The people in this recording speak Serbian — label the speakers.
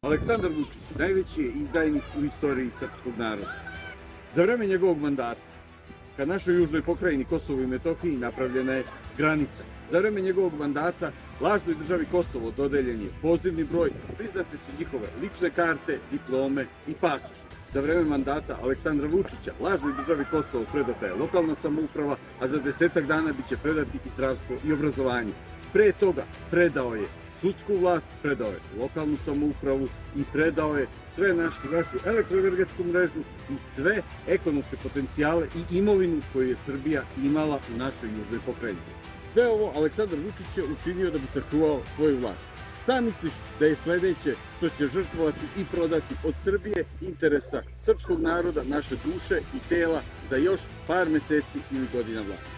Speaker 1: Aleksandar Vučić najveći je izdajnik u istoriji srpskog naroda. Za vreme njegovog mandata, ka našoj južnoj pokrajini Kosovo i Metohiji napravljena je granica. Za vreme njegovog mandata lažnoj državi Kosovo dodeljen je pozivni broj, priznate su njihove lične karte, diplome i pasoši. Za vreme mandata Aleksandra Vučića lažnoj državi Kosovo predata je lokalna samouprava, a za 10 dana biće predati i zdravstvo i obrazovanje. Pre toga predao je sudsku vlast, predao je lokalnu samoupravu i predao je sve našu elektroenergetsku mrežu i sve ekonomske potencijale i imovinu koju je Srbija imala u našoj južnoj pokrajini. Sve ovo Aleksandar Vučić je učinio da bi sačuvao svoju vlast. Šta misliš da je sledeće što će žrtvovati i prodati od Srbije, interesa srpskog naroda, naše duše i tela za još par meseci ili godina vlasti?